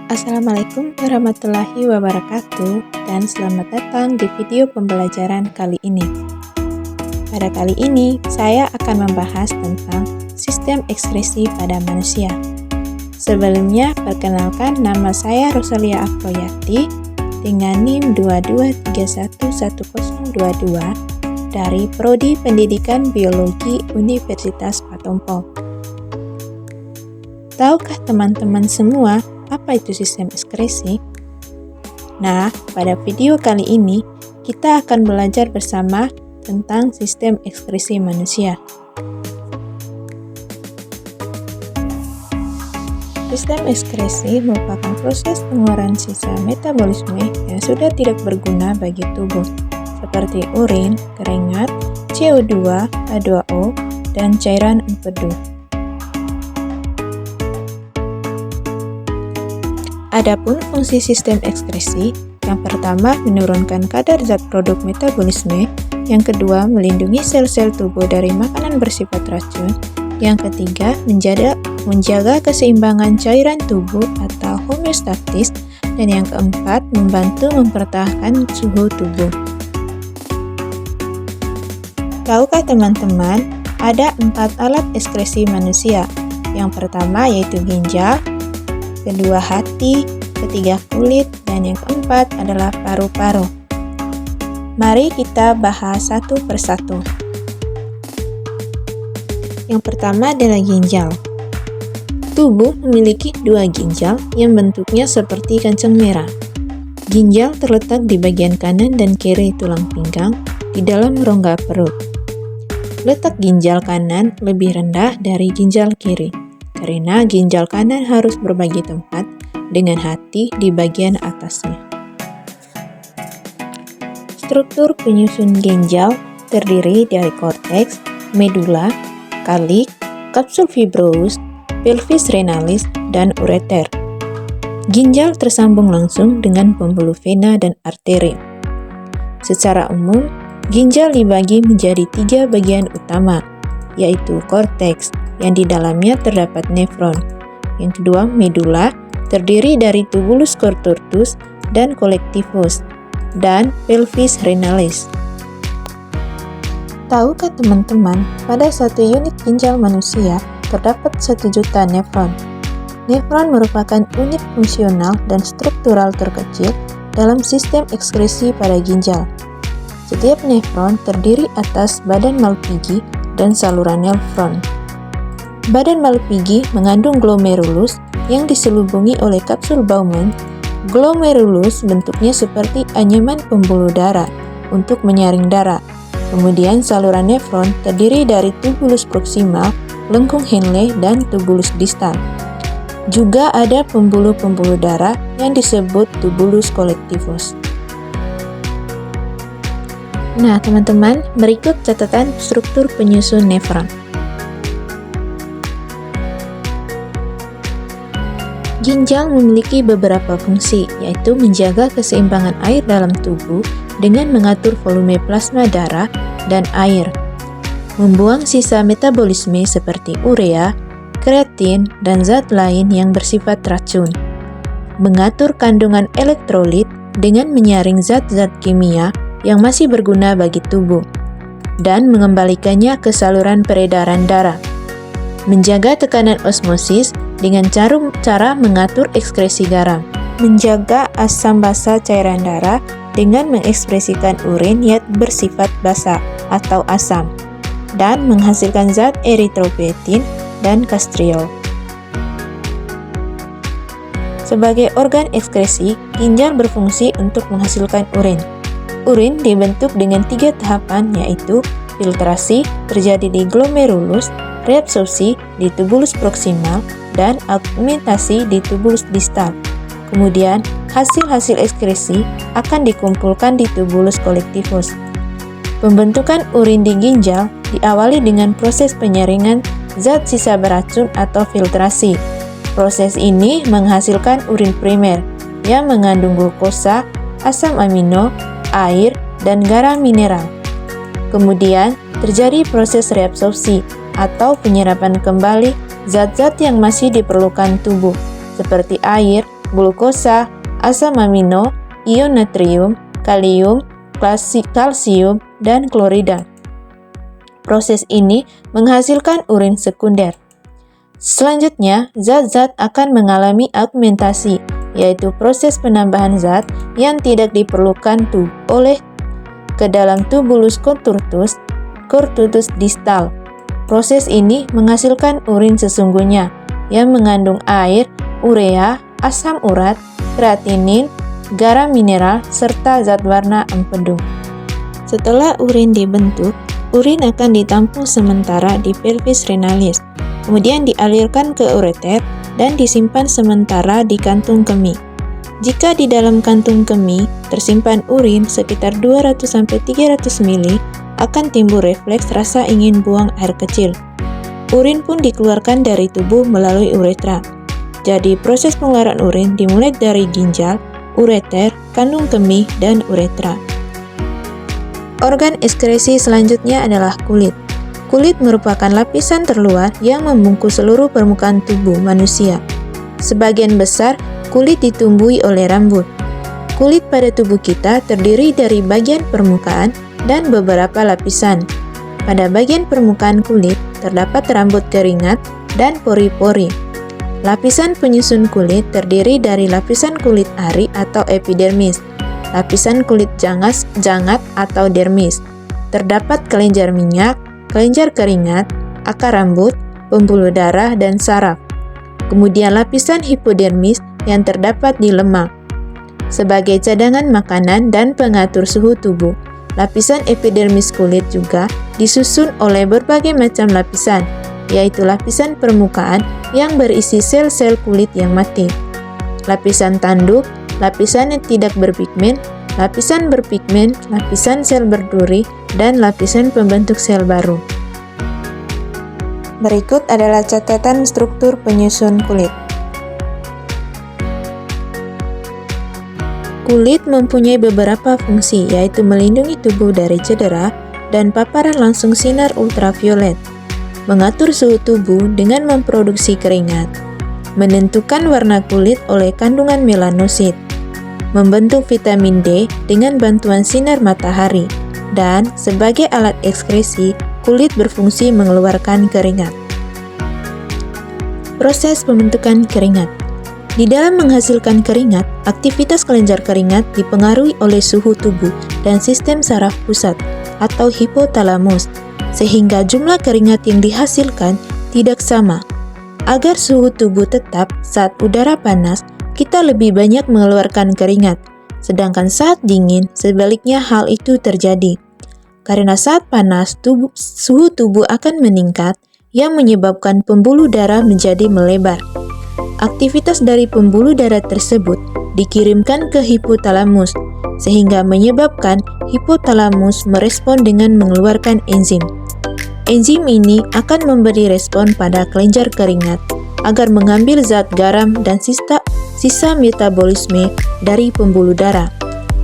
Assalamualaikum warahmatullahi wabarakatuh dan selamat datang di video pembelajaran kali ini. Pada kali ini, saya akan membahas tentang sistem ekskresi pada manusia. Sebelumnya, perkenalkan nama saya Rosalia Afroyati dengan NIM 22311022 dari Prodi Pendidikan Biologi Universitas Patompo. Tahukah teman-teman semua apa itu sistem ekskresi? Nah, pada video kali ini, kita akan belajar bersama tentang sistem ekskresi manusia. Sistem ekskresi merupakan proses pengeluaran sisa metabolisme yang sudah tidak berguna bagi tubuh, seperti urin, keringat, CO2, H2O, dan cairan empedu. Adapun fungsi sistem ekskresi, yang pertama menurunkan kadar zat produk metabolisme, yang kedua melindungi sel-sel tubuh dari makanan bersifat racun, yang ketiga menjaga keseimbangan cairan tubuh atau homeostatis, dan yang keempat membantu mempertahankan suhu tubuh. Tahukah teman-teman, ada 4 alat ekskresi manusia. Yang pertama yaitu ginjal, kedua hati, ketiga kulit, dan yang keempat adalah paru-paru. Mari kita bahas satu persatu. Yang pertama adalah ginjal. Tubuh memiliki 2 ginjal yang bentuknya seperti kancing merah. Ginjal terletak di bagian kanan dan kiri tulang pinggang di dalam rongga perut. Letak ginjal kanan lebih rendah dari ginjal kiri, karena ginjal kanan harus berbagi tempat dengan hati di bagian atasnya. Struktur penyusun ginjal terdiri dari korteks, medula, kalik, kapsul fibrous, pelvis renalis, dan ureter. Ginjal tersambung langsung dengan pembuluh vena dan arteri. Secara umum, ginjal dibagi menjadi 3 bagian utama, yaitu korteks, yang di dalamnya terdapat nefron. Yang kedua, medula, terdiri dari tubulus cortotus dan collectivus, dan pelvis renalis. Tahukah teman-teman, pada 1 unit ginjal manusia terdapat 1 juta nefron. Nefron merupakan unit fungsional dan struktural terkecil dalam sistem ekskresi pada ginjal. Setiap nefron terdiri atas badan Malpighi dan saluran nefron. Badan Malpighi mengandung glomerulus yang diselubungi oleh kapsul Bowman. Glomerulus bentuknya seperti anyaman pembuluh darah untuk menyaring darah. Kemudian saluran nefron terdiri dari tubulus proksimal, lengkung Henle, dan tubulus distal. Juga ada pembuluh-pembuluh darah yang disebut tubulus collectivus. Nah, teman-teman, berikut catatan struktur penyusun nefron. Ginjal memiliki beberapa fungsi, yaitu menjaga keseimbangan air dalam tubuh dengan mengatur volume plasma darah dan air, membuang sisa metabolisme seperti urea, kreatin, dan zat lain yang bersifat racun, mengatur kandungan elektrolit dengan menyaring zat-zat kimia yang masih berguna bagi tubuh, dan mengembalikannya ke saluran peredaran darah, menjaga tekanan osmosis dengan cara mengatur ekskresi garam, menjaga asam basa cairan darah dengan mengekspresikan urin yang bersifat basa atau asam, dan menghasilkan zat eritropoietin dan kastriol. Sebagai organ ekskresi, ginjal berfungsi untuk menghasilkan urin. Urin dibentuk dengan 3 tahapan, yaitu filtrasi terjadi di glomerulus, reabsorpsi di tubulus proksimal, dan augmentasi di tubulus distal. Kemudian, hasil-hasil ekskresi akan dikumpulkan di tubulus collectivus. Pembentukan urin di ginjal diawali dengan proses penyaringan zat sisa beracun atau filtrasi. Proses ini menghasilkan urin primer yang mengandung glukosa, asam amino, air, dan garam mineral. Kemudian, terjadi proses reabsorpsi atau penyerapan kembali zat-zat yang masih diperlukan tubuh, seperti air, glukosa, asam amino, ion natrium, kalium, kalsium, dan klorida. Proses ini menghasilkan urin sekunder. Selanjutnya, zat-zat akan mengalami augmentasi, yaitu proses penambahan zat yang tidak diperlukan oleh ke dalam tubulus cortutus distal. Proses ini menghasilkan urin sesungguhnya yang mengandung air, urea, asam urat, kreatinin, garam mineral, serta zat warna empedu. Setelah urin dibentuk, urin akan ditampung sementara di pelvis renalis, kemudian dialirkan ke ureter dan disimpan sementara di kantung kemih. Jika di dalam kantung kemih tersimpan urin sekitar 200-300 ml, akan timbul refleks rasa ingin buang air kecil. Urin pun dikeluarkan dari tubuh melalui uretra. Jadi proses pengeluaran urin dimulai dari ginjal, ureter, kandung kemih, dan uretra. Organ ekskresi selanjutnya adalah kulit. Kulit merupakan lapisan terluar yang membungkus seluruh permukaan tubuh manusia. Sebagian besar, kulit ditumbuhi oleh rambut. Kulit pada tubuh kita terdiri dari bagian permukaan dan beberapa lapisan. Pada bagian permukaan kulit terdapat rambut keringat dan pori-pori. Lapisan penyusun kulit terdiri dari lapisan kulit ari atau epidermis, lapisan kulit jangat atau dermis. Terdapat kelenjar minyak, kelenjar keringat, akar rambut, pembuluh darah, dan saraf. Kemudian lapisan hipodermis yang terdapat di lemak sebagai cadangan makanan dan pengatur suhu tubuh. Lapisan epidermis kulit juga disusun oleh berbagai macam lapisan, yaitu lapisan permukaan yang berisi sel-sel kulit yang mati, lapisan tanduk, lapisan yang tidak berpigmen, lapisan berpigmen, lapisan sel berduri, dan lapisan pembentuk sel baru. Berikut adalah catatan struktur penyusun kulit. Kulit mempunyai beberapa fungsi, yaitu melindungi tubuh dari cedera dan paparan langsung sinar ultraviolet, mengatur suhu tubuh dengan memproduksi keringat, menentukan warna kulit oleh kandungan melanosit, membentuk vitamin D dengan bantuan sinar matahari, dan sebagai alat ekskresi, kulit berfungsi mengeluarkan keringat. Proses pembentukan keringat. Di dalam menghasilkan keringat, aktivitas kelenjar keringat dipengaruhi oleh suhu tubuh dan sistem saraf pusat atau hipotalamus, sehingga jumlah keringat yang dihasilkan tidak sama. Agar suhu tubuh tetap saat udara panas, kita lebih banyak mengeluarkan keringat, sedangkan saat dingin, sebaliknya hal itu terjadi. Karena saat panas, suhu tubuh akan meningkat, yang menyebabkan pembuluh darah menjadi melebar. Aktivitas dari pembuluh darah tersebut dikirimkan ke hipotalamus, sehingga menyebabkan hipotalamus merespon dengan mengeluarkan enzim. Enzim ini akan memberi respon pada kelenjar keringat agar mengambil zat garam dan sisa metabolisme dari pembuluh darah.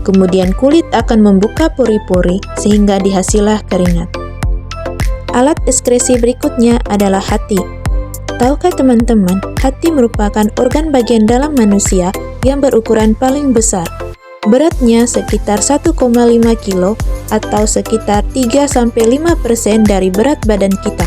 Kemudian kulit akan membuka pori-pori sehingga dihasillah keringat. Alat ekskresi berikutnya adalah hati. Tahukah teman-teman, hati merupakan organ bagian dalam manusia yang berukuran paling besar. Beratnya sekitar 1,5 kilo atau sekitar 3-5% dari berat badan kita.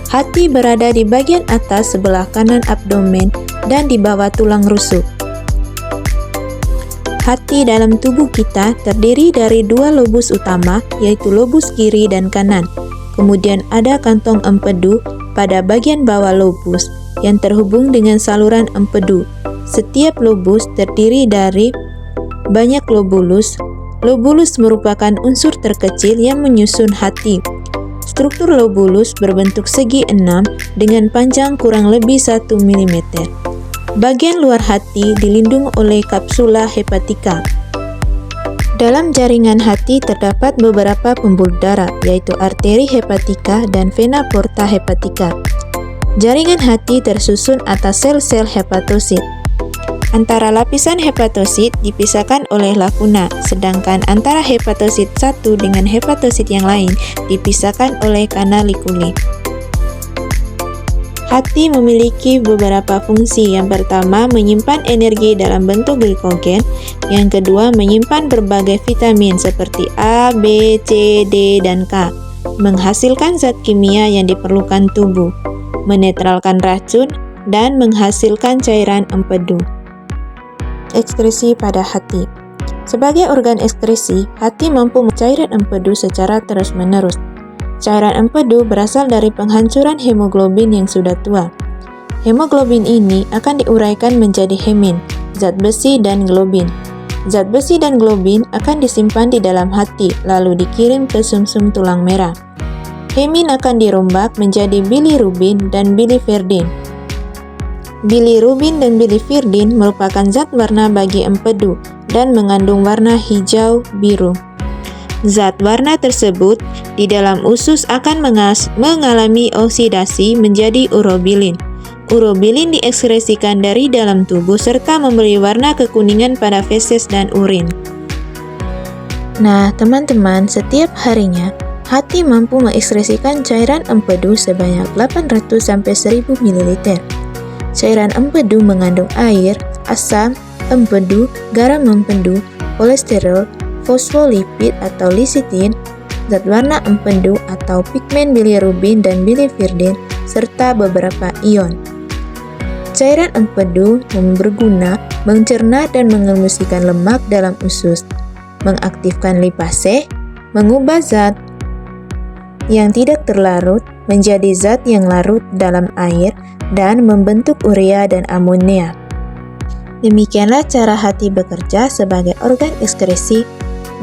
Hati berada di bagian atas sebelah kanan abdomen dan di bawah tulang rusuk. Hati dalam tubuh kita terdiri dari dua lobus utama, yaitu lobus kiri dan kanan. Kemudian ada kantong empedu pada bagian bawah lobus yang terhubung dengan saluran empedu. Setiap lobus terdiri dari banyak lobulus. Lobulus merupakan unsur terkecil yang menyusun hati. Struktur lobulus berbentuk segi 6 dengan panjang kurang lebih 1 mm. Bagian luar hati dilindungi oleh kapsula hepatika. Dalam jaringan hati terdapat beberapa pembuluh darah, yaitu arteri hepatika dan vena porta hepatika. Jaringan hati tersusun atas sel-sel hepatosit. Antara lapisan hepatosit dipisahkan oleh lakuna, sedangkan antara hepatosit satu dengan hepatosit yang lain dipisahkan oleh kanalikuli. Hati memiliki beberapa fungsi. Yang pertama, menyimpan energi dalam bentuk glikogen. Yang kedua, menyimpan berbagai vitamin seperti A, B, C, D, dan K. Menghasilkan zat kimia yang diperlukan tubuh. Menetralkan racun dan menghasilkan cairan empedu. Ekskresi pada hati. Sebagai organ ekskresi, hati mampu mencairan empedu secara terus-menerus. Cairan empedu berasal dari penghancuran hemoglobin yang sudah tua. Hemoglobin ini akan diuraikan menjadi hemin, zat besi dan globin. Zat besi dan globin akan disimpan di dalam hati, lalu dikirim ke sumsum tulang merah. Hemin akan dirombak menjadi bilirubin dan biliverdin. Bilirubin dan bilivirdin merupakan zat warna bagi empedu dan mengandung warna hijau-biru. Zat warna tersebut di dalam usus akan mengalami oksidasi menjadi urobilin. Urobilin diekskresikan dari dalam tubuh serta memberi warna kekuningan pada feses dan urin. Nah, teman-teman, setiap harinya hati mampu mengekskresikan cairan empedu sebanyak 800-1000 ml. Cairan empedu mengandung air, asam, empedu, garam empedu, kolesterol, fosfolipid atau lecitin, zat warna empedu atau pigmen bilirubin dan bilivirdin, serta beberapa ion. Cairan empedu berguna mencerna dan mengemulsikan lemak dalam usus, mengaktifkan lipase, mengubah zat yang tidak terlarut menjadi zat yang larut dalam air, dan membentuk urea dan amonia. Demikianlah cara hati bekerja sebagai organ ekskresi,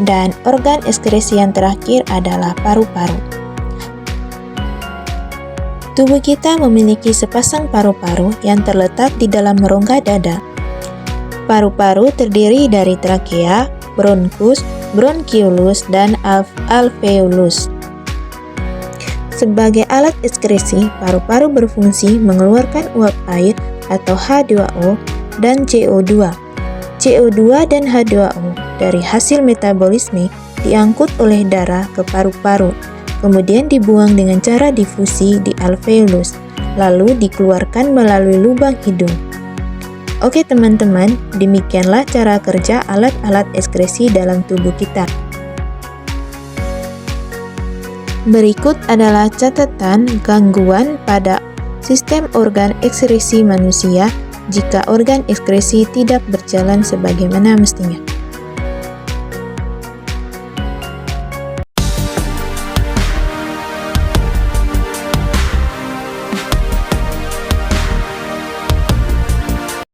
dan organ ekskresi yang terakhir adalah paru-paru. Tubuh kita memiliki sepasang paru-paru yang terletak di dalam rongga dada. Paru-paru terdiri dari trakea, bronkus, bronkiolus, dan alveolus. Sebagai alat ekskresi, paru-paru berfungsi mengeluarkan uap air atau H2O dan CO2. CO2 dan H2O dari hasil metabolisme diangkut oleh darah ke paru-paru, kemudian dibuang dengan cara difusi di alveolus, lalu dikeluarkan melalui lubang hidung. Oke teman-teman, demikianlah cara kerja alat-alat ekskresi dalam tubuh kita. Berikut adalah catatan gangguan pada sistem organ ekskresi manusia jika organ ekskresi tidak berjalan sebagaimana mestinya.